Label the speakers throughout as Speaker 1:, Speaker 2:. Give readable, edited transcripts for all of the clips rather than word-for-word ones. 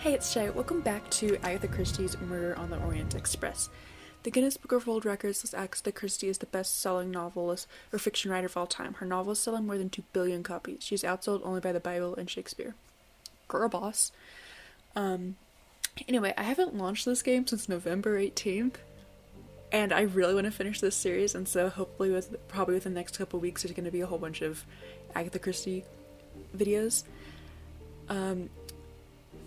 Speaker 1: Hey, it's Shay. Welcome back to Agatha Christie's Murder on the Orient Express. The Guinness Book of World Records lists Agatha Christie as the best-selling novelist or fiction writer of all time. Her novels sell more than 2 billion copies. She's outsold only by the Bible and Shakespeare. Girl boss. Anyway, I haven't launched this game since November 18th, and I really want to finish this series, and so hopefully probably within the next couple weeks there's going to be a whole bunch of Agatha Christie videos.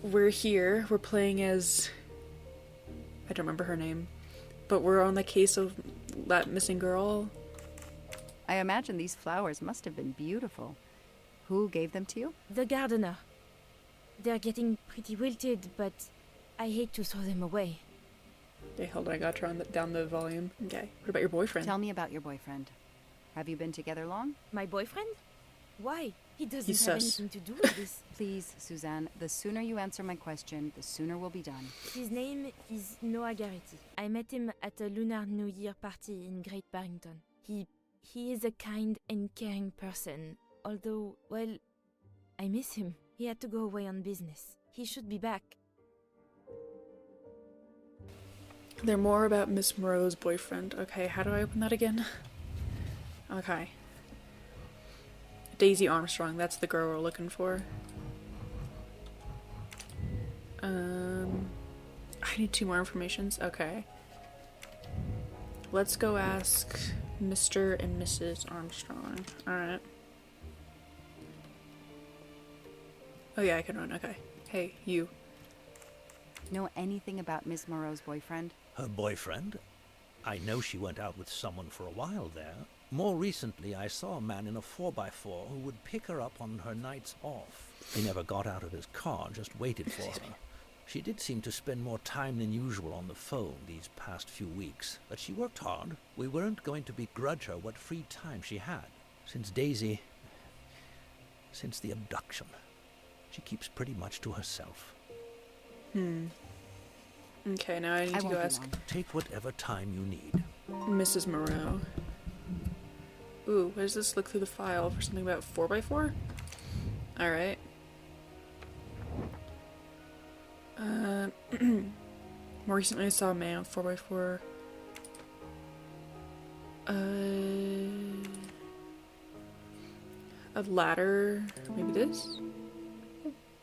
Speaker 1: We're playing as, I don't remember her name, but we're on the case of that missing girl.
Speaker 2: I imagine these flowers must have been beautiful. Who gave them to you?
Speaker 3: The gardener. They're getting pretty wilted, but I hate to throw them away.
Speaker 1: Okay, hold on, I gotta turn down the volume. Okay, what about your boyfriend?
Speaker 2: Tell me about your boyfriend. Have you been together long?
Speaker 3: My boyfriend? Why? He doesn't
Speaker 1: He's
Speaker 3: have
Speaker 1: sus.
Speaker 3: anything to do with this.
Speaker 2: Please, Suzanne, the sooner you answer my question, the sooner we'll be done.
Speaker 3: His name is Noah Garrity. I met him at a Lunar New Year party in Great Barrington. He is a kind and caring person, although, well, I miss him. He had to go away on business. He should be back.
Speaker 1: They're more about Miss Moreau's boyfriend. Okay, how do I open that again? Okay. Daisy Armstrong, that's the girl we're looking for. I need 2 more informations. Okay. Let's go ask Mr. and Mrs. Armstrong. Alright. Oh yeah, I can run. Okay. Hey, you.
Speaker 2: Know anything about Miss Moreau's boyfriend?
Speaker 4: Her boyfriend? I know she went out with someone for a while there. More recently, I saw a man in a 4x4 who would pick her up on her nights off. He never got out of his car, just waited for her. She did seem to spend more time than usual on the phone these past few weeks, but she worked hard. We weren't going to begrudge her what free time she had. Since the abduction, she keeps pretty much to herself.
Speaker 1: Okay, now I need to go ask
Speaker 4: Take whatever time you need.
Speaker 1: Mrs. Moreau. Ooh, what does this look through the file for something about 4x4? Alright. More recently I saw a man on 4x4. A ladder. Maybe this?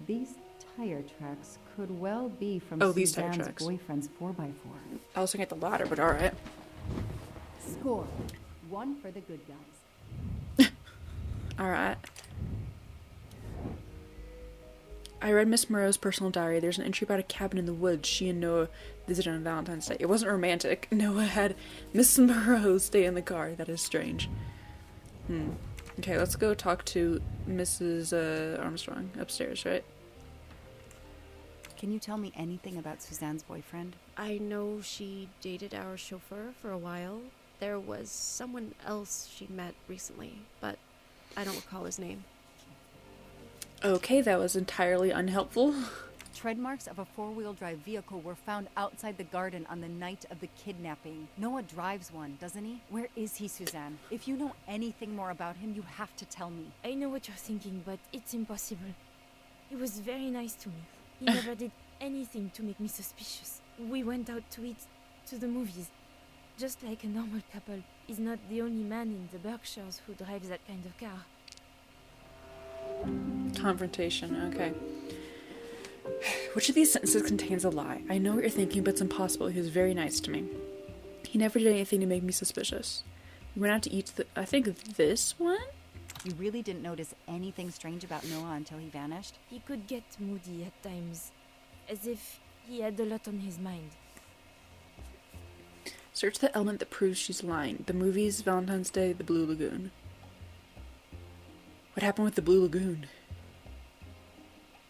Speaker 2: These tire tracks could well be from
Speaker 1: these tire
Speaker 2: Suzanne's
Speaker 1: tracks.
Speaker 2: boyfriend's 4x4.
Speaker 1: I was looking at the ladder, but alright.
Speaker 2: Score. 1 for the good guys.
Speaker 1: Alright. I read Miss Moreau's personal diary. There's an entry about a cabin in the woods she and Noah visited on Valentine's Day. It wasn't romantic. Noah had Miss Moreau stay in the car. That is strange. Okay, let's go talk to Mrs. Armstrong upstairs, right?
Speaker 2: Can you tell me anything about Suzanne's boyfriend?
Speaker 5: I know she dated our chauffeur for a while. There was someone else she met recently, but I don't recall his name.
Speaker 1: Okay, that was entirely unhelpful.
Speaker 2: Tread marks of a 4-wheel drive vehicle were found outside the garden on the night of the kidnapping. Noah drives one, doesn't he? Where is he, Suzanne? If you know anything more about him, you have to tell me.
Speaker 3: I know what you're thinking, but it's impossible. He was very nice to me. He never did anything to make me suspicious. We went out to eat, to the movies. Just like a normal couple. He's not the only man in the Berkshires who drives that kind of car.
Speaker 1: Confrontation, okay. Which of these sentences contains a lie? I know what you're thinking, but it's impossible. He was very nice to me. He never did anything to make me suspicious. We went out to eat I think this one?
Speaker 2: You really didn't notice anything strange about Noah until he vanished?
Speaker 3: He could get moody at times, as if he had a lot on his mind.
Speaker 1: Search the element that proves she's lying. The movies, Valentine's Day, the Blue Lagoon. What happened with the Blue Lagoon?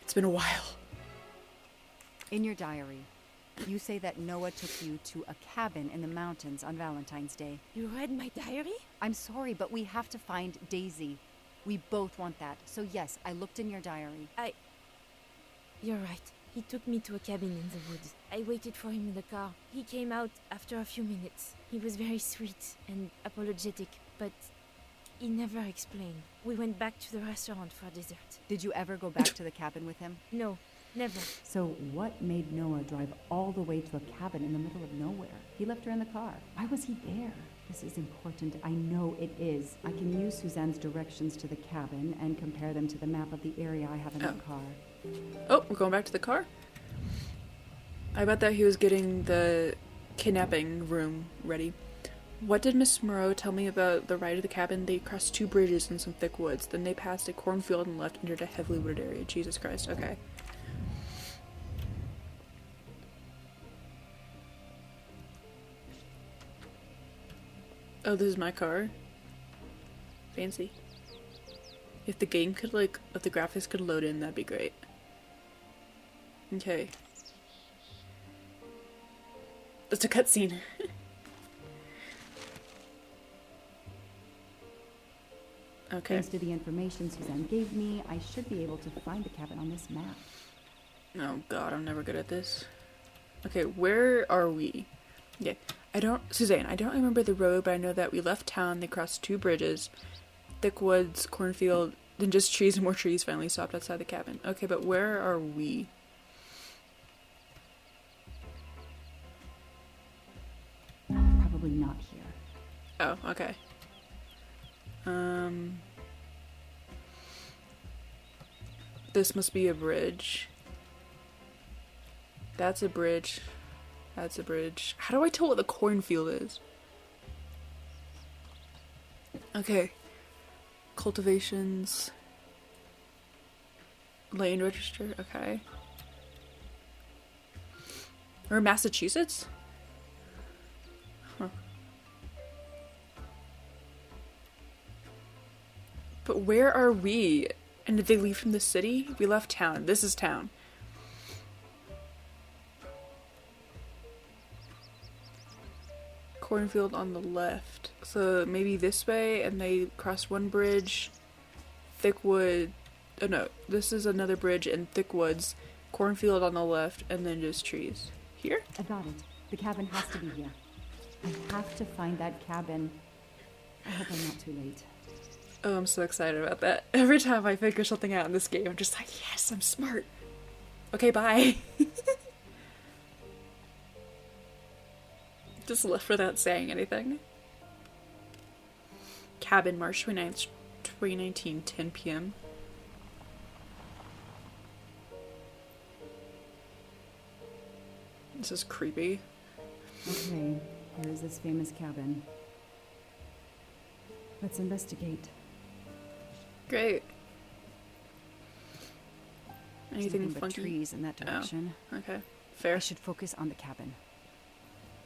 Speaker 1: It's been a while.
Speaker 2: In your diary, you say that Noah took you to a cabin in the mountains on Valentine's Day.
Speaker 3: You read my diary?
Speaker 2: I'm sorry, but we have to find Daisy. We both want that. So yes, I looked in your diary.
Speaker 3: You're right. He took me to a cabin in the woods. I waited for him in the car. He came out after a few minutes. He was very sweet and apologetic, but he never explained. We went back to the restaurant for dessert.
Speaker 2: Did you ever go back to the cabin with him?
Speaker 3: No, Never.
Speaker 2: So what made Noah drive all the way to a cabin in the middle of nowhere? He left her in the car. Why was he there? This is important. I know it is. I can use Suzanne's directions to the cabin and compare them to the map of the area I have in the car.
Speaker 1: Oh, we're going back to the car? I bet that he was getting the kidnapping room ready. What did Miss Moreau tell me about the ride to the cabin? They crossed 2 bridges in some thick woods. Then they passed a cornfield and left entered a heavily wooded area. Jesus Christ. Okay. Oh, this is my car. Fancy. If the game could, like, if the graphics could load in, that'd be great. Okay. It's a cutscene. Okay.
Speaker 2: Thanks to the information Suzanne gave me, I should be able to find the cabin on this map.
Speaker 1: Oh god, I'm never good at this. Okay, where are we? Okay. Suzanne, I don't remember the road, but I know that we left town, they crossed 2 bridges, thick woods, cornfield, then just trees and more trees, finally stopped outside the cabin. Okay, but where are we?
Speaker 2: Probably not here.
Speaker 1: Oh, okay. This must be a bridge. That's a bridge. That's a bridge. How do I tell what the cornfield is? Okay. Cultivations. Land register. Okay. Or Massachusetts? Huh. But where are we? And did they leave from the city? We left town. This is town. Cornfield on the left. So maybe this way, and they crossed 1 bridge. Thick wood. Oh no, this is another bridge and thick woods. Cornfield on the left, and then just trees. Here?
Speaker 2: I got it. The cabin has to be here. I have to find that cabin. I hope I'm not too late.
Speaker 1: Oh, I'm so excited about that. Every time I figure something out in this game, I'm just like, yes, I'm smart. Okay, bye. Just left without saying anything. Cabin, March 29th, 2019, 10 p.m. This is creepy.
Speaker 2: Okay, here is this famous cabin. Let's investigate.
Speaker 1: Great. Anything
Speaker 2: Something but
Speaker 1: funky?
Speaker 2: trees in that direction.
Speaker 1: Oh, okay.
Speaker 2: I
Speaker 1: Fair.
Speaker 2: should focus on the cabin.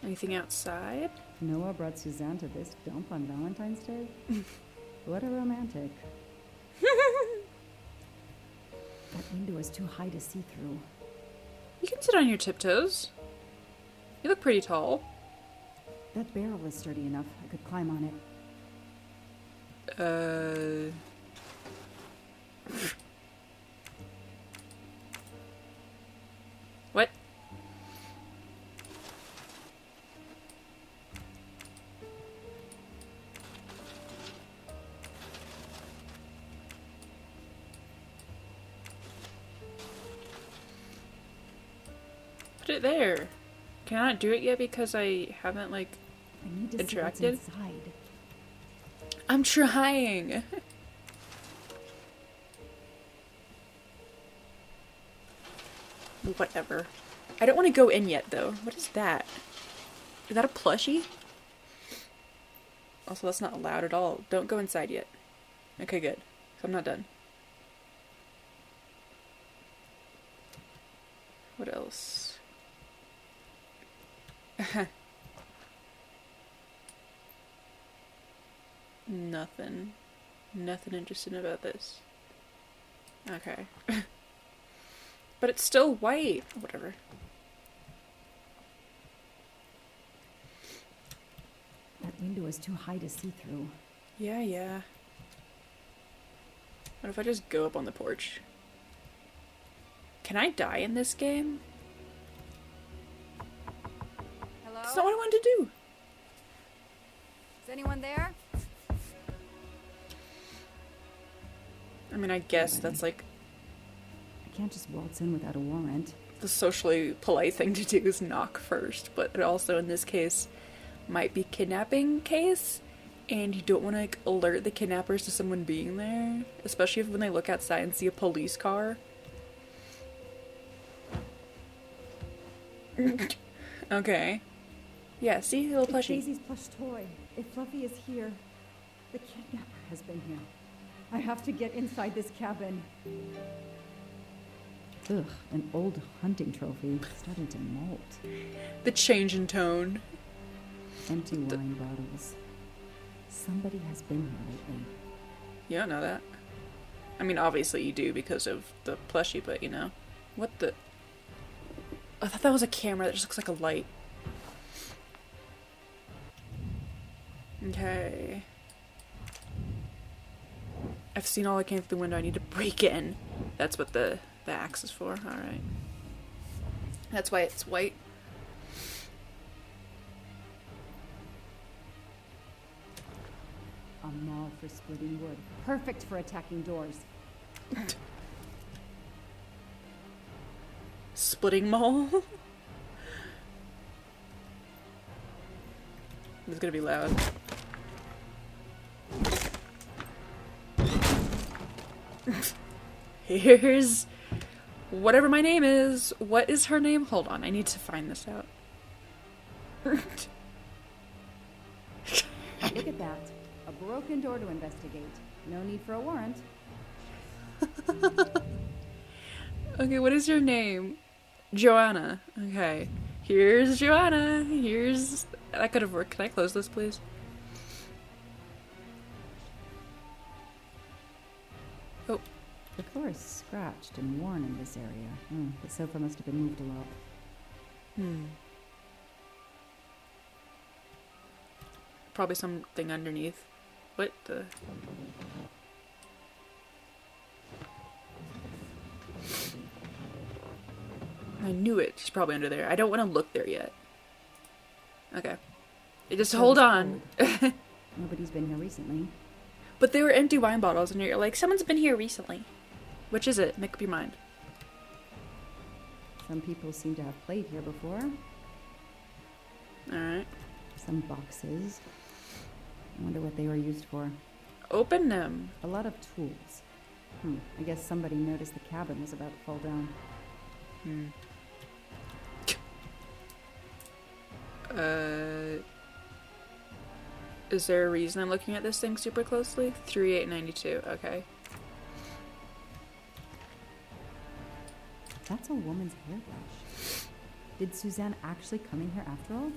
Speaker 1: Anything outside?
Speaker 2: Noah brought Suzanne to this dump on Valentine's Day? What a romantic. That window is too high to see through.
Speaker 1: You can sit on your tiptoes. You look pretty tall.
Speaker 2: That barrel is sturdy enough. I could climb on it.
Speaker 1: What? Put it there. Can I not do it yet because I haven't, like,
Speaker 2: I need to see what's
Speaker 1: interacted?
Speaker 2: inside.
Speaker 1: I'm trying. Whatever. I don't want to go in yet, though. What is that? Is that a plushie? Also, that's not allowed at all. Don't go inside yet. Okay, good. So I'm not done. What else? Nothing. Nothing interesting about this. Okay. But it's still white. Whatever.
Speaker 2: That window is too high to see through.
Speaker 1: Yeah, yeah. What if I just go up on the porch? Can I die in this game?
Speaker 2: Hello?
Speaker 1: That's not what I wanted to do.
Speaker 2: Is anyone there?
Speaker 1: I mean, I guess that's like...
Speaker 2: I
Speaker 6: can't just waltz in without a warrant.
Speaker 1: The socially polite thing to do is knock first, but it also in this case might be kidnapping case, and you don't want to like alert the kidnappers to someone being there, especially if when they look outside and see a police car. Okay. Yeah, see, little
Speaker 7: It's
Speaker 1: plushie.
Speaker 7: Daisy's plush toy. If Fluffy is here, the kidnapper has been here. I have to get inside this cabin.
Speaker 6: Ugh, an old hunting trophy starting to molt.
Speaker 1: The change in tone.
Speaker 6: Empty wine bottles. Somebody has been here lately.
Speaker 1: You don't know that. I mean, obviously you do because of the plushie, but you know. What the... I thought that was a camera that just looks like a light. Okay. I've seen all I can through the window. I need to break in. That's what the axe is for. Alright. That's why it's white.
Speaker 7: A maul for splitting wood. Perfect for attacking doors.
Speaker 1: Splitting maul. This is gonna be loud. Here's whatever my name is. What is her name? Hold on, I need to find this out.
Speaker 7: Look at that. A broken door to investigate. No need for a warrant.
Speaker 1: Okay, what is your name? Joanna. Okay. Here's Joanna. Here's... That could have worked. Can I close this, please? Oh.
Speaker 6: The floor is scratched and worn in this area. The sofa must have been moved a lot.
Speaker 1: Probably something underneath. What the... I knew it. She's probably under there. I don't want to look there yet. Okay. Just hold on.
Speaker 6: Nobody's been here recently.
Speaker 1: But they were empty wine bottles, and you're like, someone's been here recently. Which is it? Make up your mind.
Speaker 6: Some people seem to have played here before.
Speaker 1: Alright.
Speaker 6: Some boxes. I wonder what they were used for.
Speaker 1: Open them.
Speaker 6: A lot of tools. I guess somebody noticed the cabin was about to fall down.
Speaker 1: Is there a reason I'm looking at this thing super closely? 3892, okay.
Speaker 6: That's a woman's hairbrush. Did Suzanne actually come in here after all?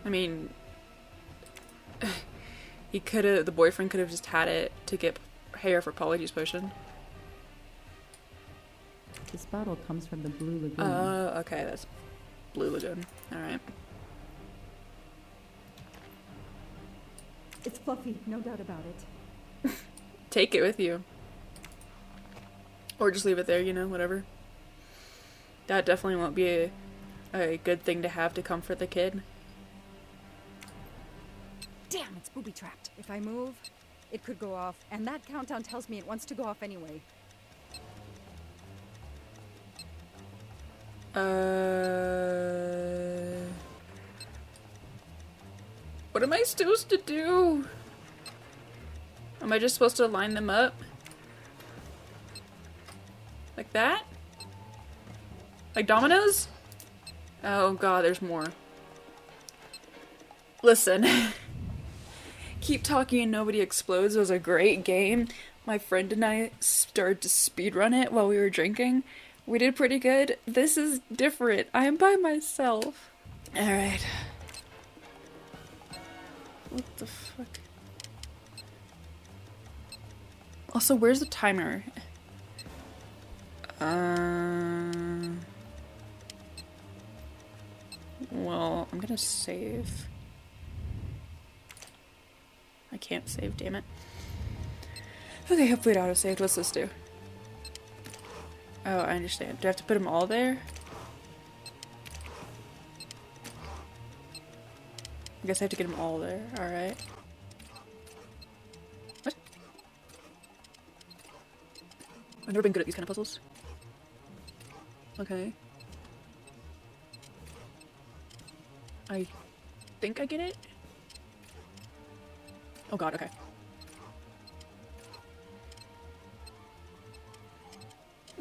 Speaker 1: I mean... he could've... The boyfriend could've just had it to get hair for Polyjuice Potion.
Speaker 6: This bottle comes from the Blue Lagoon.
Speaker 1: Oh, okay, that's Blue Lagoon. Alright.
Speaker 7: It's Fluffy, no doubt about it.
Speaker 1: Take it with you. Or just leave it there, you know, whatever. That definitely won't be a good thing to have to comfort the kid.
Speaker 2: Damn, it's booby-trapped. If I move, it could go off, and that countdown tells me it wants to go off anyway.
Speaker 1: What am I supposed to do? Am I just supposed to line them up? Like that? Like dominoes? Oh god, there's more. Listen. Keep Talking and Nobody Explodes was a great game. My friend and I started to speedrun it while we were drinking. We did pretty good. This is different. I am by myself. Alright. What the fuck? Also, where's the timer? Well, I'm gonna save. I can't save, damn it. Okay, hopefully it auto-saved. What's this do? Oh, I understand. Do I have to put them all there? I guess I have to get them all there. Alright. What? I've never been good at these kind of puzzles. Okay. I think I get it. Oh god, okay.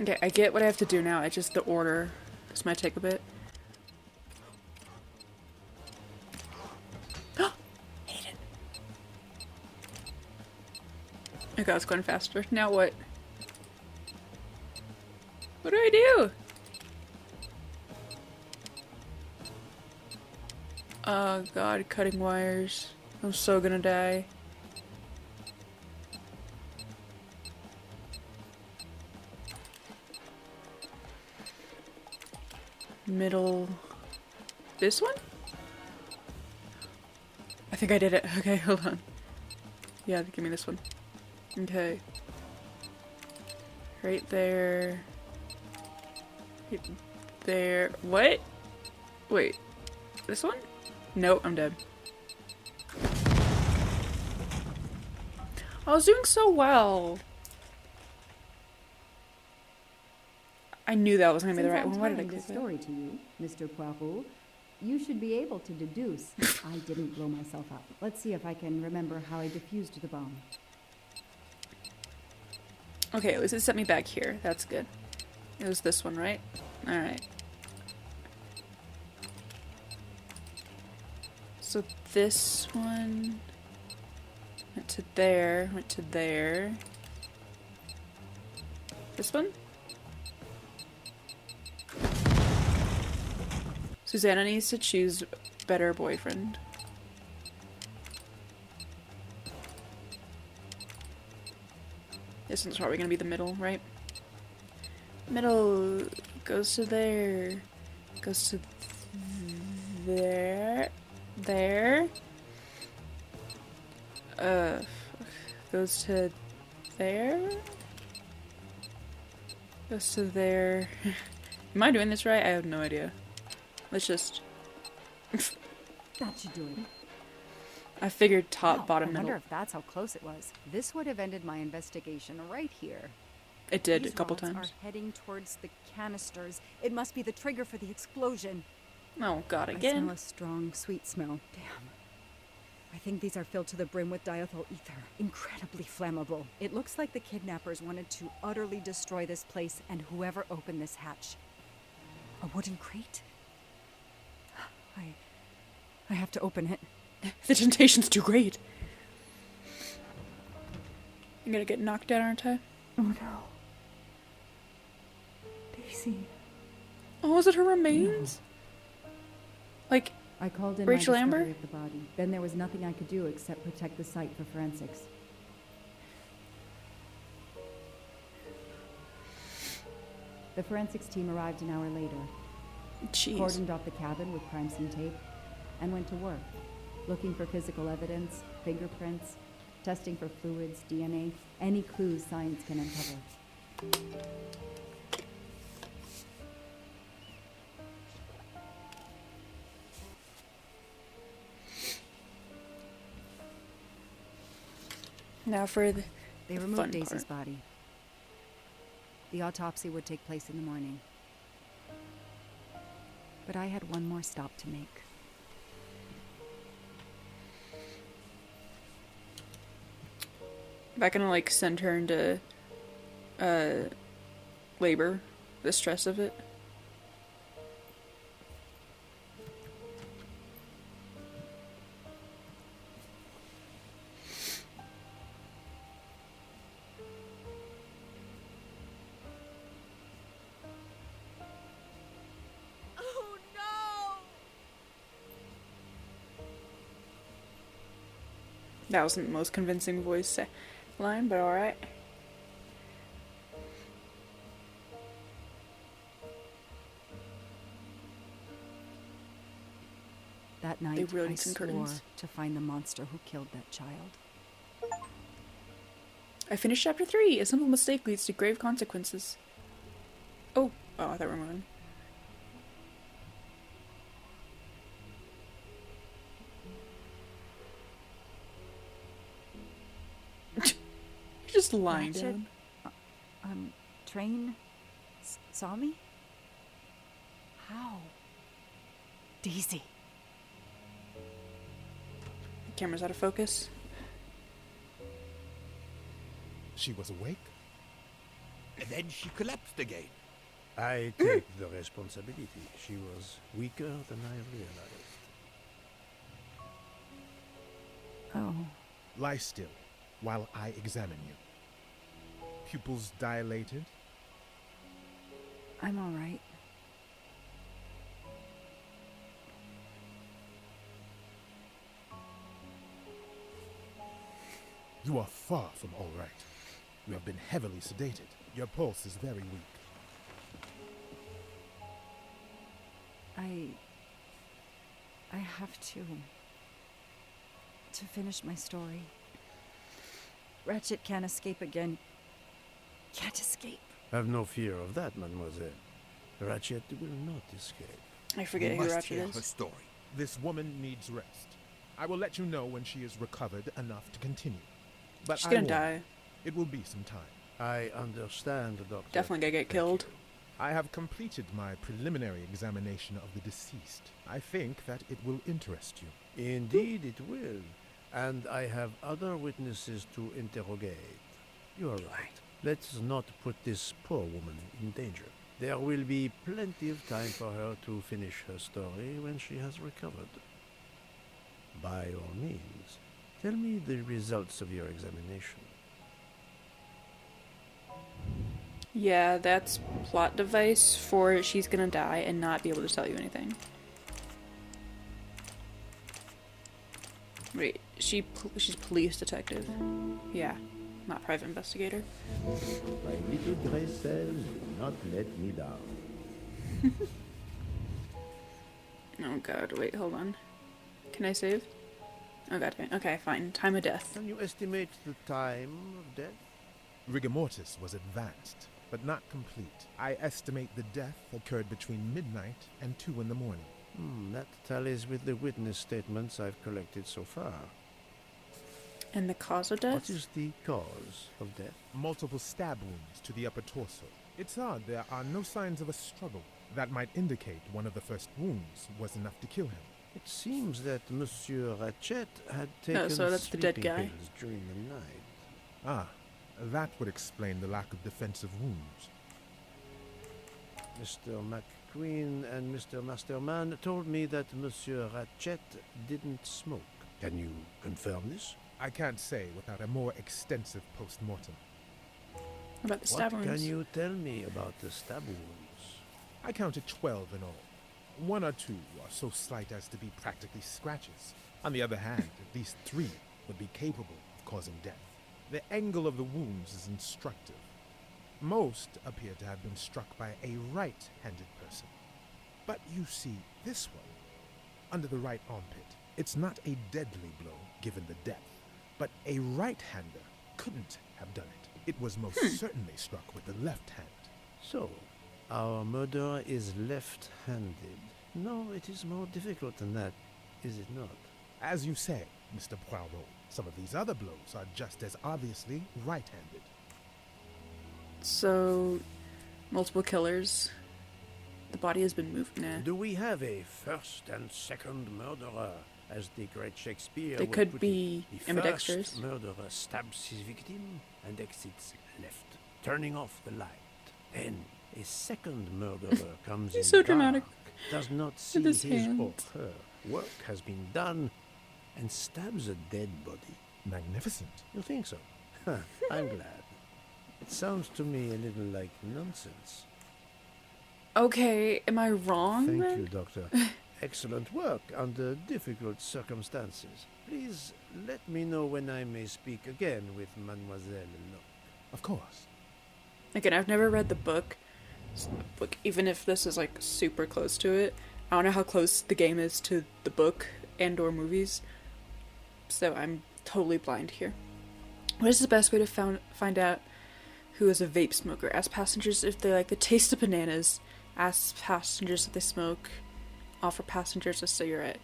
Speaker 1: Okay, I get what I have to do now. It's just the order. This might take a bit. Hate it. Okay, it's going faster. Now what? What do I do? Oh god, cutting wires. I'm so gonna die. Middle. This one? I think I did it. Okay, hold on. Yeah, give me this one. Okay. Right there. Right there. What? Wait. This one? Nope, I'm dead. I was doing so well. I knew that was going to be the right one. Why did I click
Speaker 6: this
Speaker 1: that?
Speaker 6: story to you, Mr. Poirot, you should be able to deduce I didn't blow myself up. Let's see if I can remember how I defused the bomb.
Speaker 1: Okay, at least it set me back here. That's good. It was this one, right? Alright. So this one went to there, went to there. This one? Susanna needs to choose better boyfriend. This one's probably gonna be the middle, right? Middle goes to there, goes to there, there. Goes to there. Goes to there. Am I doing this right? I have no idea. Let's just.
Speaker 6: That should do it.
Speaker 1: I figured top,
Speaker 2: Wow,
Speaker 1: bottom,
Speaker 2: I
Speaker 1: middle.
Speaker 2: wonder if that's how close it was. This would have ended my investigation right here.
Speaker 1: It did
Speaker 2: These
Speaker 1: a couple
Speaker 2: rods
Speaker 1: times.
Speaker 2: are heading towards the canisters. It must be the trigger for the explosion.
Speaker 1: Oh god,
Speaker 2: I
Speaker 1: again.
Speaker 2: smell a strong, sweet smell. Damn. I think these are filled to the brim with diethyl ether. Incredibly flammable. It looks like the kidnappers wanted to utterly destroy this place and whoever opened this hatch. A wooden crate? I have to open it.
Speaker 1: The temptation's too great. I'm gonna get knocked down, aren't I?
Speaker 7: Oh no. Daisy.
Speaker 1: Oh, is it her remains? Like,
Speaker 6: I called in
Speaker 1: Rachel
Speaker 6: my discovery
Speaker 1: Amber?
Speaker 6: of the body. Then there was nothing I could do except protect the site for forensics. The forensics team arrived an hour later,
Speaker 1: jeez.
Speaker 6: cordoned off the cabin with crime scene tape, and went to work, looking for physical evidence, fingerprints, testing for fluids, DNA, any clues science can uncover.
Speaker 1: Now for the
Speaker 2: They
Speaker 1: fun
Speaker 2: removed Daisy's
Speaker 1: part.
Speaker 2: body. The autopsy would take place in the morning. But I had one more stop to make.
Speaker 1: Am I gonna like send her into labor? The stress of it?
Speaker 3: Oh no!
Speaker 1: That wasn't the most convincing voice line, but alright.
Speaker 2: That night,
Speaker 1: They really
Speaker 2: I
Speaker 1: need some
Speaker 2: swore
Speaker 1: curtains.
Speaker 2: to find the monster who killed that child.
Speaker 1: I finished chapter 3. A simple mistake leads to grave consequences. Oh, I thought we were moving. You're just lying
Speaker 2: Ratchet?
Speaker 1: down.
Speaker 2: I'm train saw me? How? Daisy.
Speaker 1: The camera's out of focus.
Speaker 8: She was awake?
Speaker 9: And then she collapsed again.
Speaker 4: I take the responsibility. She was weaker than I realized.
Speaker 2: Oh.
Speaker 8: Lie still while I examine you. Pupils dilated?
Speaker 2: I'm all right.
Speaker 8: You are far from all right. You have been heavily sedated. Your pulse is very weak.
Speaker 2: I have to finish my story. Ratchet can't escape again. Can't escape.
Speaker 4: Have no fear of that, mademoiselle. Ratchet will not escape.
Speaker 1: I forget
Speaker 9: We
Speaker 1: who
Speaker 9: must
Speaker 1: Ratchet
Speaker 9: hear
Speaker 1: is.
Speaker 9: her story.
Speaker 8: This woman needs rest. I will let you know when she is recovered enough to continue. But
Speaker 1: She's
Speaker 8: I
Speaker 1: gonna
Speaker 8: warn
Speaker 1: die.
Speaker 8: you, it will be some time.
Speaker 4: I understand, Doctor.
Speaker 1: Definitely gonna get
Speaker 4: Thank
Speaker 1: killed.
Speaker 4: you.
Speaker 8: I have completed my preliminary examination of the deceased. I think that it will interest you.
Speaker 4: Indeed it will. And I have other witnesses to interrogate. You are right. Let's not put this poor woman in danger. There will be plenty of time for her to finish her story when she has recovered. By all means, tell me the results of your examination.
Speaker 1: Yeah, that's plot device for she's gonna die and not be able to tell you anything. Wait, she's police detective. Yeah, not private investigator.
Speaker 10: My little gray cells will not let me down.
Speaker 1: Oh god, wait, hold on. Can I save? Oh god, okay, fine. Time of death.
Speaker 4: Can you estimate the time of death?
Speaker 8: Rigor mortis was advanced, but not complete. I estimate the death occurred between midnight and 2 in the morning.
Speaker 4: That tallies with the witness statements I've collected so far.
Speaker 1: And the cause of death?
Speaker 4: What is the cause of death?
Speaker 8: Multiple stab wounds to the upper torso. It's odd there are no signs of a struggle. That might indicate one of the first wounds was enough to kill him.
Speaker 4: It seems that Monsieur Ratchet had taken
Speaker 1: so that's the dead
Speaker 4: sleeping
Speaker 1: guy.
Speaker 4: pills during the night.
Speaker 8: Ah, that would explain the lack of defensive wounds.
Speaker 4: Mr. McQueen and Mr. Masterman told me that Monsieur Ratchet didn't smoke. Can you confirm this?
Speaker 8: I can't say without a more extensive post-mortem.
Speaker 1: What about the stab
Speaker 4: What
Speaker 1: wounds?
Speaker 4: can you tell me about the stab wounds?
Speaker 8: I counted 12 in all. 1 or 2 are so slight as to be practically scratches. On the other hand, at least 3 would be capable of causing death. The angle of the wounds is instructive. Most appear to have been struck by a right-handed person. But you see this one, under the right armpit. It's not a deadly blow, given the depth, but a right-hander couldn't have done it. It was most certainly struck with the left hand.
Speaker 4: So, our murderer is left-handed. No, it is more difficult than that, is it not?
Speaker 8: As you say, Mr. Poirot, some of these other blows are just as obviously right-handed.
Speaker 1: So, multiple killers. The body has been moved. Nah.
Speaker 4: Do we have a first and second murderer, as the great Shakespeare
Speaker 1: They
Speaker 4: would
Speaker 1: could
Speaker 4: put
Speaker 1: be
Speaker 4: it? The
Speaker 1: ambidextrous.
Speaker 4: first murderer stabs his victim and exits left, turning off the light. Then a second murderer comes
Speaker 1: He's
Speaker 4: in
Speaker 1: so
Speaker 4: dark,
Speaker 1: dramatic
Speaker 4: does not see
Speaker 1: his
Speaker 4: his or
Speaker 1: hand.
Speaker 4: her work has been done, and stabs a dead body.
Speaker 8: Magnificent.
Speaker 4: You think so? I'm glad. It sounds to me a little like nonsense.
Speaker 1: Okay, am I wrong
Speaker 4: Thank
Speaker 1: then?
Speaker 4: you, Doctor. Excellent work under difficult circumstances. Please let me know when I may speak again with Mademoiselle Locke.
Speaker 8: Of course.
Speaker 1: Again, I've never read the book. Like, even if this is like super close to it, I don't know how close the game is to the book and/or movies. So I'm totally blind here. What is the best way to find out who is a vape smoker? Ask passengers if they like the taste of bananas. Ask passengers if they smoke. Offer passengers a cigarette.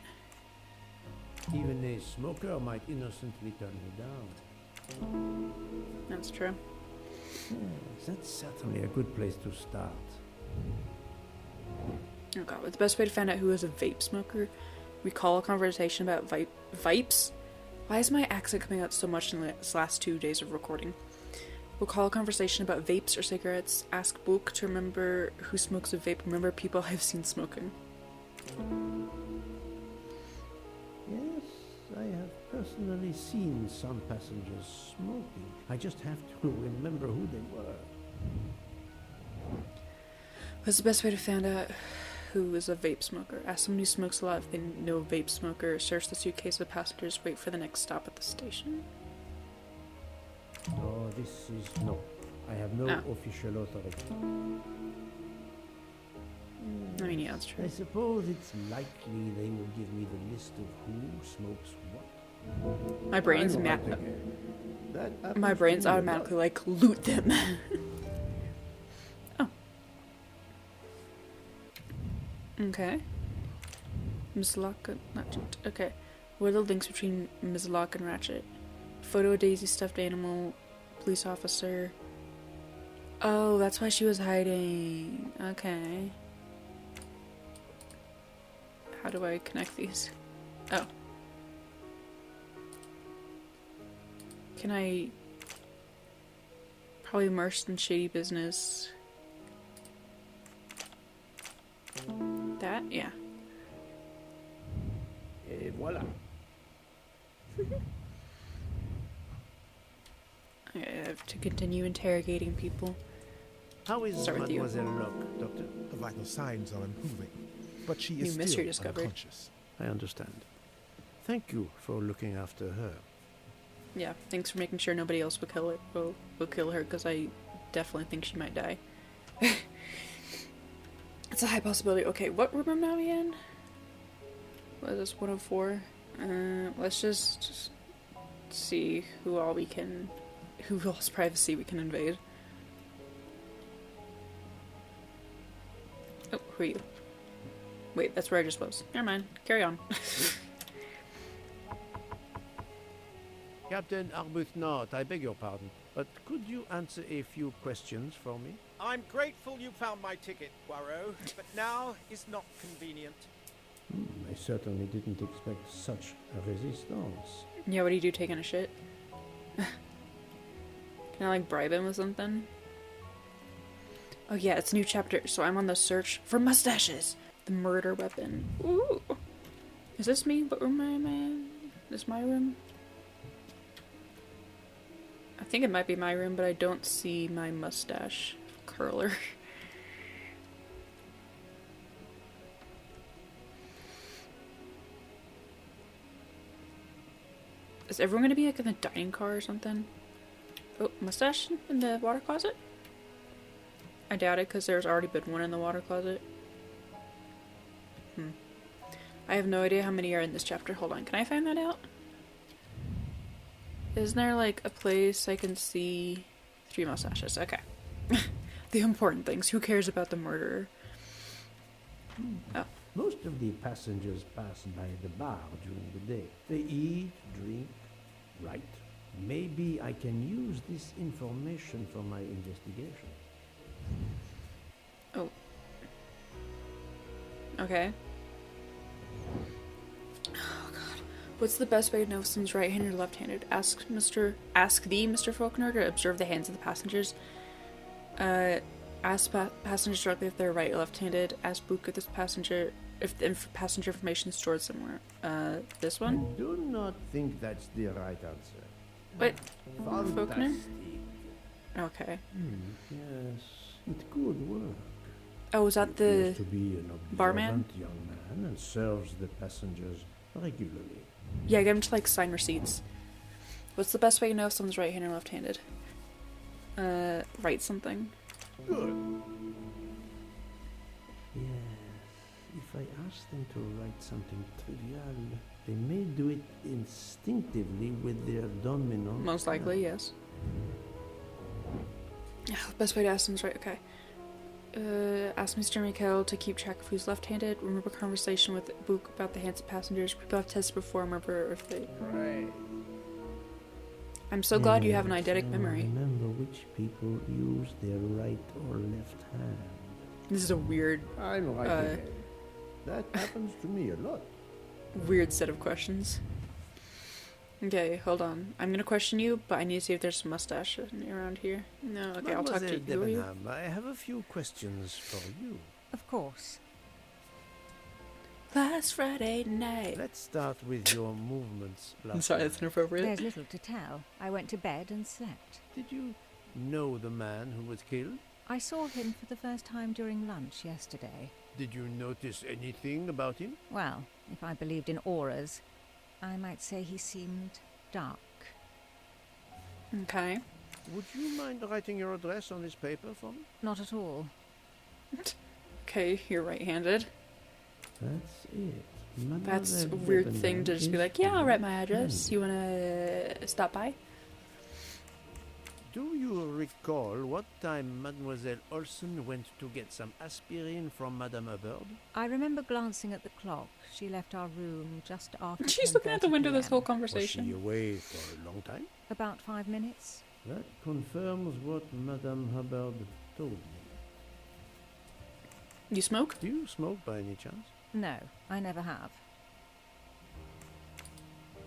Speaker 10: Even a smoker might innocently turn me down.
Speaker 1: That's true.
Speaker 11: Yes, that's certainly a good place to start.
Speaker 1: Oh god, what's the best way to find out who is a vape smoker? Recall a conversation about vapes? Why is my accent coming out so much in this last 2 days of recording? Recall a conversation about vapes or cigarettes. Ask Book to remember who smokes a vape. Remember people I've seen smoking.
Speaker 11: Yes, I have personally seen some passengers smoking. I just have to remember who they were.
Speaker 1: What's the best way to find out who is a vape smoker? Ask someone who smokes a lot if they know a vape smoker. Search the suitcase of passengers. Wait for the next stop at the station.
Speaker 11: No, this is no. I have no official authority.
Speaker 1: I mean, yeah, that's true.
Speaker 11: I suppose it's likely they will give me the list of who smokes what.
Speaker 1: My brain's automatically like loot them. Okay. Miss Locke and Ratchet. Okay. What are the links between Miss Locke and Ratchet? Photo of Daisy, stuffed animal, police officer. Oh, that's why she was hiding. Okay. How do I connect these? Oh. Can I... Probably immersed in shady business. That? Yeah.
Speaker 11: Et voilà.
Speaker 1: I have to continue interrogating people.
Speaker 11: How is
Speaker 1: Start with you.
Speaker 11: Mademoiselle Locke, Doctor?
Speaker 8: The vital signs are improving, but she
Speaker 1: New
Speaker 8: is
Speaker 1: mystery
Speaker 8: still
Speaker 1: discovered.
Speaker 8: unconscious.
Speaker 11: I understand. Thank you for looking after her.
Speaker 1: Yeah, thanks for making sure nobody else will kill her. Will kill her, because I definitely think she might die. It's a high possibility. Okay, what room am I now in? What is this, 104? Let's just see who else privacy we can invade. Oh, who are you? Wait, that's where I just was. Never mind. Carry on.
Speaker 11: Captain Arbuthnot, I beg your pardon, but could you answer a few questions for me?
Speaker 12: I'm grateful you found my ticket, Poirot, but now is not convenient.
Speaker 11: I certainly didn't expect such a resistance.
Speaker 1: Yeah, what do you do taking a shit? Can I like bribe him with something? Oh yeah, it's a new chapter, so I'm on the search for mustaches! The murder weapon. Ooh! Is this me? What room am I in? Is this my room? I think it might be my room, but I don't see my mustache curler. Is everyone gonna be like in the dining car or something? Oh, mustache in the water closet? I doubt it, because there's already been one in the water closet. I have no idea how many are in this chapter. Hold on, can I find that out? Isn't there like a place I can see 3 mustaches? Okay. The important things. Who cares about the murderer? Oh.
Speaker 11: Most of the passengers pass by the bar during the day. They eat, drink, write. Maybe I can use this information for my investigation.
Speaker 1: Oh. Okay. Oh god. What's the best way to know if someone's right-handed or left-handed? Ask the Mr. Faulkner to observe the hands of the passengers. Ask passengers directly if they're right or left-handed. Ask Book if the passenger information is stored somewhere. This one?
Speaker 11: I do not think that's the right answer.
Speaker 1: Wait, Faulkner?
Speaker 11: Fantastic.
Speaker 1: Okay.
Speaker 11: Yes, it could work.
Speaker 1: Oh, is that the
Speaker 11: to be an
Speaker 1: barman?
Speaker 11: observant young man and serves the passengers regularly.
Speaker 1: Yeah, get him to like sign receipts. What's the best way to know if someone's right-handed or left-handed? Write something.
Speaker 11: Good. Yes, if I ask them to write something trivial, they may do it instinctively with their dominant.
Speaker 1: Most likely, yes. Best way to ask them is right. Okay. Ask Mr. Mikhail to keep track of who's left-handed. Remember conversation with Book about the hands of passengers. People have tested before. Remember if they.
Speaker 11: Right.
Speaker 1: I'm so glad you have an
Speaker 11: Yes,
Speaker 1: eidetic
Speaker 11: I
Speaker 1: memory.
Speaker 11: remember which people use their right or left hand.
Speaker 1: This is a weird,
Speaker 10: I'm right again. That happens to me a lot.
Speaker 1: weird set of questions. Okay, hold on. I'm gonna question you, but I need to see if there's a mustache around here. No, okay, I'll talk to you. Who are you?
Speaker 11: Debenham, I have a few questions for you.
Speaker 2: Of course.
Speaker 1: Last Friday night.
Speaker 11: Let's start with your movements last
Speaker 1: I'm sorry,
Speaker 11: night.
Speaker 1: that's inappropriate.
Speaker 2: There's little to tell. I went to bed and slept.
Speaker 11: Did you know the man who was killed?
Speaker 2: I saw him for the first time during lunch yesterday.
Speaker 11: Did you notice anything about him?
Speaker 2: Well, if I believed in auras, I might say he seemed dark.
Speaker 1: Okay.
Speaker 11: Would you mind writing your address on this paper for me?
Speaker 2: Not at all.
Speaker 1: Okay, you're right-handed.
Speaker 11: That's it.
Speaker 1: That's a
Speaker 11: Mademoiselle
Speaker 1: weird thing to
Speaker 11: Debenham
Speaker 1: just be
Speaker 11: is
Speaker 1: like, yeah, I'll write my
Speaker 11: handy.
Speaker 1: address. You wanna stop by?
Speaker 11: Do you recall what time Mademoiselle Olsen went to get some aspirin from Madame Hubbard?
Speaker 2: I remember glancing at the clock. She left our room just after
Speaker 1: She's looking out the
Speaker 2: 10:30
Speaker 1: window this whole
Speaker 2: PM.
Speaker 11: Was she
Speaker 1: conversation.
Speaker 11: away for a long time?
Speaker 2: About 5 minutes.
Speaker 11: That confirms what Madame Hubbard told me.
Speaker 1: You smoke?
Speaker 11: Do you smoke by any chance?
Speaker 2: No, I never have.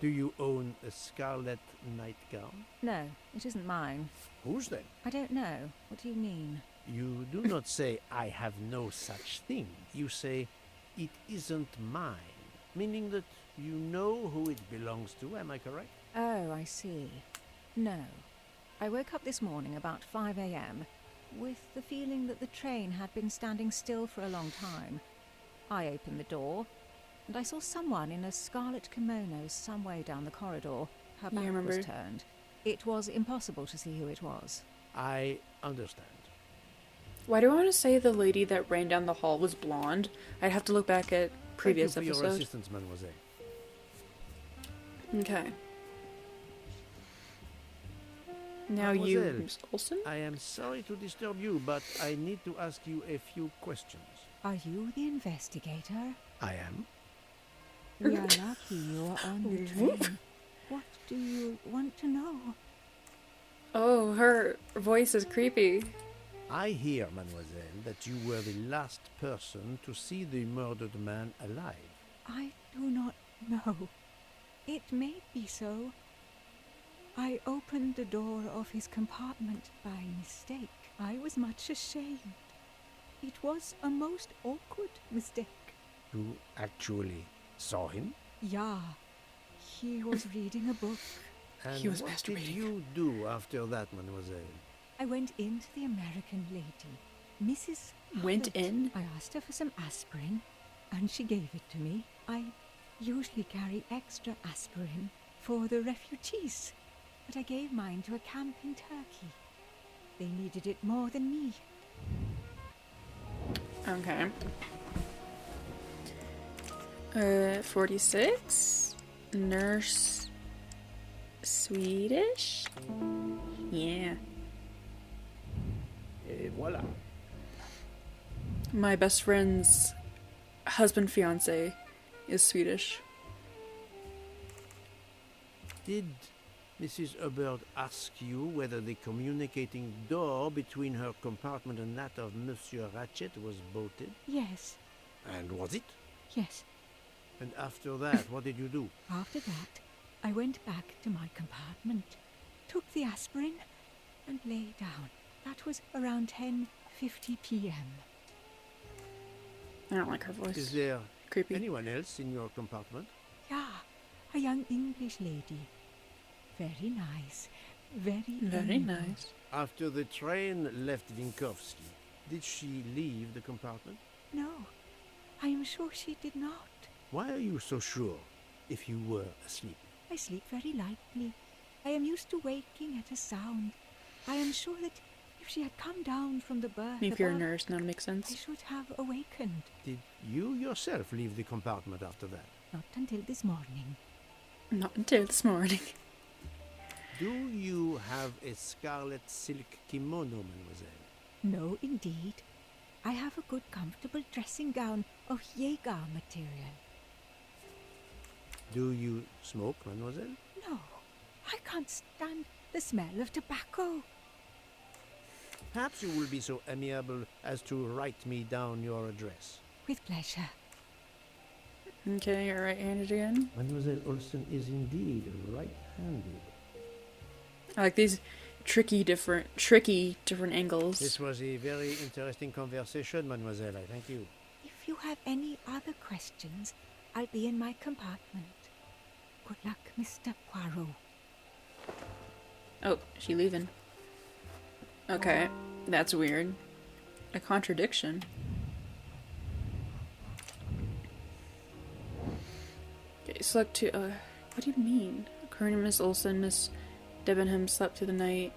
Speaker 11: Do you own a scarlet nightgown?
Speaker 2: No, it isn't mine.
Speaker 11: Whose then?
Speaker 2: I don't know. What do you mean?
Speaker 11: You do not say, I have no such thing. You say, it isn't mine. Meaning that you know who it belongs to, am I correct?
Speaker 2: Oh, I see. No. I woke up this morning about 5 a.m. with the feeling that the train had been standing still for a long time. I opened the door, and I saw someone in a scarlet kimono some way down the corridor. Her
Speaker 1: Yeah, I
Speaker 2: back
Speaker 1: remember.
Speaker 2: was turned. It was impossible to see who it was.
Speaker 11: I understand.
Speaker 1: Why do I want to say the lady that ran down the hall was blonde? I'd have to look back at previous
Speaker 11: Thank you for your
Speaker 1: episodes.
Speaker 11: assistance, mademoiselle.
Speaker 1: Okay. Now you,
Speaker 11: Mademoiselle,
Speaker 1: Miss Olsen?
Speaker 11: I am sorry to disturb you, but I need to ask you a few questions.
Speaker 2: Are you the investigator?
Speaker 11: I am.
Speaker 2: We are lucky you are on the train. What do you want to know?
Speaker 1: Oh, her voice is creepy.
Speaker 11: I hear, mademoiselle, that you were the last person to see the murdered man alive.
Speaker 2: I do not know. It may be so. I opened the door of his compartment by mistake. I was much ashamed. It was a most awkward mistake.
Speaker 11: You actually saw him?
Speaker 2: Yeah, he was reading a book.
Speaker 11: And
Speaker 1: He was
Speaker 11: what did
Speaker 1: masturbating.
Speaker 11: you do after that, mademoiselle?
Speaker 2: I went in to the American lady, Mrs.
Speaker 1: Went
Speaker 2: Hubbard.
Speaker 1: in?
Speaker 2: I asked her for some aspirin, and she gave it to me. I usually carry extra aspirin for the refugees, but I gave mine to a camp in Turkey. They needed it more than me.
Speaker 1: Okay. 46. Nurse. Swedish? Yeah.
Speaker 10: Et voilà.
Speaker 1: My best friend's husband fiance is Swedish.
Speaker 11: Did Mrs. Hubbard ask you whether the communicating door between her compartment and that of Monsieur Ratchet was bolted?
Speaker 2: Yes,
Speaker 11: And was it?
Speaker 2: yes.
Speaker 11: And after that, what did you do?
Speaker 2: After that, I went back to my compartment, took the aspirin, and lay down. That was around 10:50 p.m.
Speaker 1: I don't like her voice.
Speaker 11: Is there
Speaker 1: Creepy.
Speaker 11: anyone else in your compartment?
Speaker 2: Yeah, a young English lady. Very nice. Very amiable.
Speaker 1: nice.
Speaker 11: After the train left Vinkovsky, did she leave the compartment?
Speaker 2: No, I am sure she did not.
Speaker 11: Why are you so sure if you were asleep?
Speaker 2: I sleep very lightly. I am used to waking at a sound. I am sure that if she had come down from the berth
Speaker 1: If you're a
Speaker 2: above,
Speaker 1: nurse, that makes
Speaker 2: I
Speaker 1: sense.
Speaker 2: should have awakened.
Speaker 11: Did you yourself leave the compartment after that?
Speaker 2: Not until this morning.
Speaker 1: Not until this morning.
Speaker 11: Do you have a scarlet silk kimono, mademoiselle?
Speaker 2: No, indeed. I have a good, comfortable dressing gown of Jaeger material.
Speaker 11: Do you smoke, mademoiselle?
Speaker 2: No,
Speaker 13: I can't stand the smell of tobacco.
Speaker 11: Perhaps you will be so amiable as to write me down your address.
Speaker 13: With pleasure.
Speaker 1: Okay, you're right-handed again.
Speaker 11: Mademoiselle Olsen is indeed right-handed.
Speaker 1: I like these tricky different angles.
Speaker 11: This was a very interesting conversation, mademoiselle. I thank you.
Speaker 13: If you have any other questions, I'll be in my compartment. Good luck, Mr. Poirot.
Speaker 1: Oh, she leaving. Okay, that's weird. A contradiction. Okay, slept to, what do you mean? According to Miss Olsen, Miss Debenham slept through the night.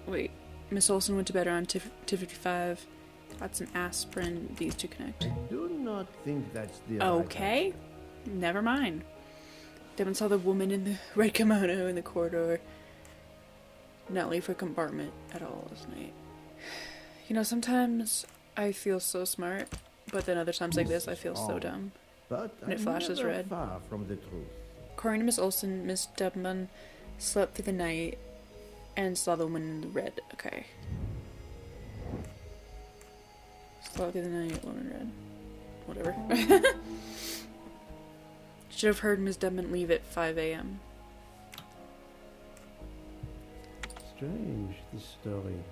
Speaker 1: Wait, Miss Olsen went to bed around 2:55. Got some aspirin. These two connect.
Speaker 10: I do not think that's the
Speaker 1: Okay, never mind. Devon saw the woman in the red kimono in the corridor. Not leave her compartment at all last night. You know, sometimes I feel so smart, but then other times like this, I feel so dumb.
Speaker 10: But
Speaker 1: and it flashes
Speaker 10: never
Speaker 1: red.
Speaker 10: far from the truth.
Speaker 1: According to Miss Olsen, Miss Dubman slept through the night and saw the woman in the red. Okay. Slept through the night, woman in red. Whatever. Should have heard Miss Dubman leave at 5 a.m.
Speaker 11: Strange, this story.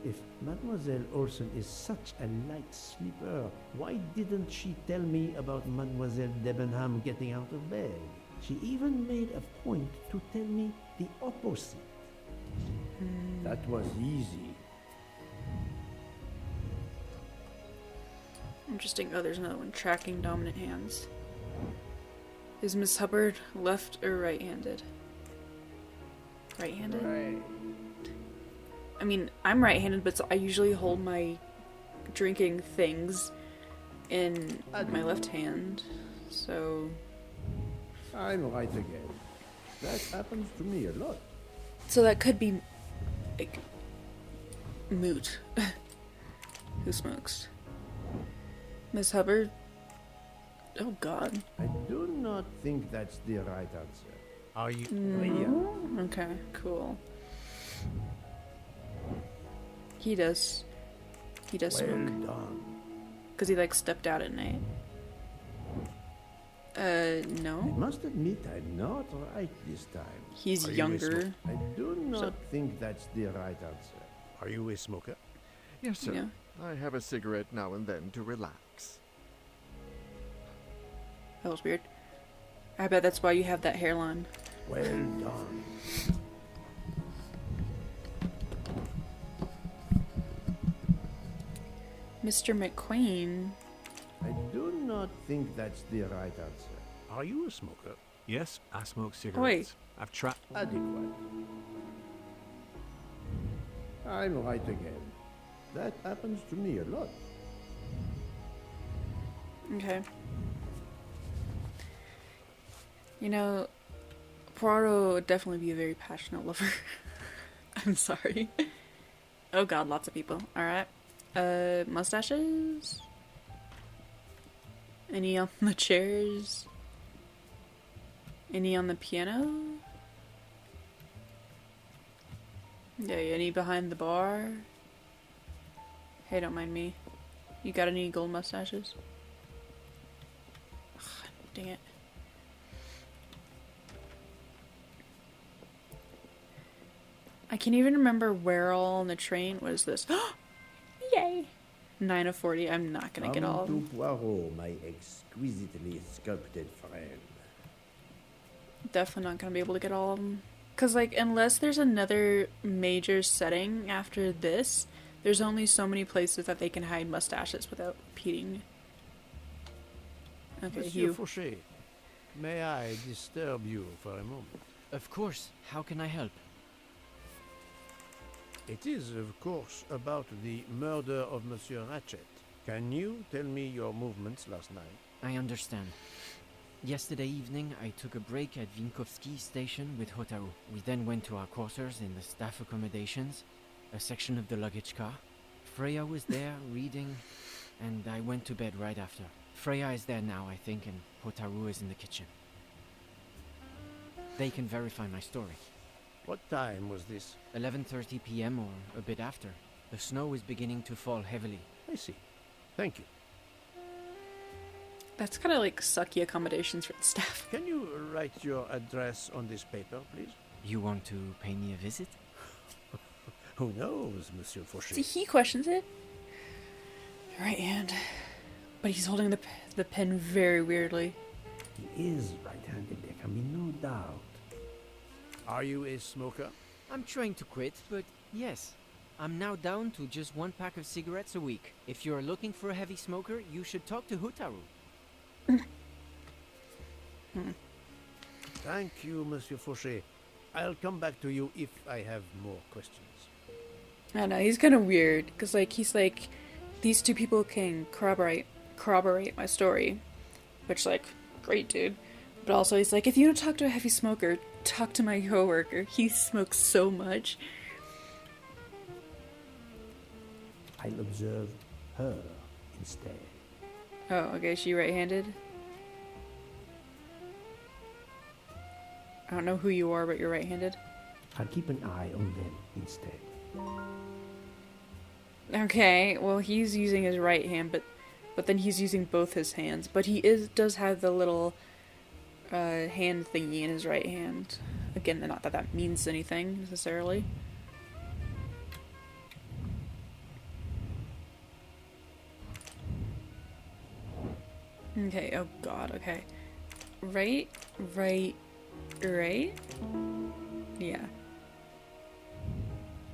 Speaker 11: If Mademoiselle Olsen is such a light sleeper, why didn't she tell me about Mademoiselle Debenham getting out of bed? She even made a point to tell me the opposite.
Speaker 10: That was easy.
Speaker 1: Interesting. Oh, there's another one. Tracking dominant hands. Is Miss Hubbard left or right-handed? Right-handed?
Speaker 10: Right.
Speaker 1: I mean, I'm right-handed, but so I usually hold my drinking things in my left hand, so...
Speaker 10: I'm right again. That happens to me a lot.
Speaker 1: So that could be, like, moot. Who smokes? Miss Hubbard? Oh, God.
Speaker 10: I do not think that's the right answer.
Speaker 11: Are you...
Speaker 1: No? Okay, cool. He does
Speaker 10: Well
Speaker 1: smoke.
Speaker 10: done.
Speaker 1: Because he, like, stepped out at night.
Speaker 10: I
Speaker 1: No.
Speaker 10: must admit I'm not right this time.
Speaker 1: He's
Speaker 11: Are you a
Speaker 1: younger.
Speaker 10: I do not
Speaker 1: So-
Speaker 10: think that's the right answer.
Speaker 11: Are you a smoker?
Speaker 14: Yes, sir.
Speaker 1: Yeah.
Speaker 14: I have a cigarette now and then to relax.
Speaker 1: That was weird. I bet that's why you have that hairline.
Speaker 10: Well done.
Speaker 1: Mr. McQueen.
Speaker 10: I do not think that's the right answer.
Speaker 11: Are you a smoker?
Speaker 15: Yes, I smoke cigarettes. I've tried.
Speaker 10: Adequate. I'm right again. That happens to me a lot.
Speaker 1: Okay. You know, Poirot would definitely be a very passionate lover. I'm sorry. Oh god, lots of people. Alright. Mustaches? Any on the chairs? Any on the piano? Yeah, any behind the bar? Hey, don't mind me. You got any gold mustaches? Ugh, dang it. I can't even remember where all on the train. What is this? Yay! 9 of 40. I'm not gonna get all of
Speaker 10: Come
Speaker 1: them.
Speaker 10: to Poirot, my exquisitely sculpted friend.
Speaker 1: Definitely not gonna be able to get all of them. Because, like, unless there's another major setting after this, there's only so many places that they can hide mustaches without repeating. Okay,
Speaker 11: Monsieur
Speaker 1: Hugh.
Speaker 11: Fauché, may I disturb you for a moment?
Speaker 16: Of course. How can I help?
Speaker 11: It is, of course, about the murder of Monsieur Ratchet. Can you tell me your movements last night?
Speaker 16: I understand. Yesterday evening, I took a break at Vinkovsky station with Hotaru. We then went to our quarters in the staff accommodations, a section of the luggage car. Freya was there, reading, and I went to bed right after. Freya is there now, I think, and Hotaru is in the kitchen. They can verify my story.
Speaker 11: What time was this?
Speaker 16: 11:30 p.m. or a bit after. The snow is beginning to fall heavily.
Speaker 11: I see. Thank you.
Speaker 1: That's kind of like sucky accommodations for the staff.
Speaker 11: Can you write your address on this paper, please?
Speaker 16: You want to pay me a visit?
Speaker 11: Who knows, Monsieur Fauché?
Speaker 1: See, he questions it. Right hand. But he's holding the pen very weirdly.
Speaker 11: He is right-handed, there can be no doubt. Are you a smoker?
Speaker 16: I'm trying to quit, but yes. I'm now down to just 1 pack of cigarettes a week. If you're looking for a heavy smoker, you should talk to Hotaru.
Speaker 11: Thank you, Monsieur Fauché. I'll come back to you if I have more questions.
Speaker 1: I know, he's kind of weird, because, like, he's like, these two people can corroborate my story. Which, like, great, dude. But also, he's like, if you don't talk to a heavy smoker, talk to my coworker. He smokes so much.
Speaker 11: I'll observe her instead.
Speaker 1: Oh, okay, she right-handed? I don't know who you are, but you're right-handed.
Speaker 11: I'll keep an eye on them instead.
Speaker 1: Okay, well, he's using his right hand, but then he's using both his hands. But he does have the little hand thingy in his right hand. Again, not that that means anything, necessarily. Okay, oh god, okay. Right? Yeah.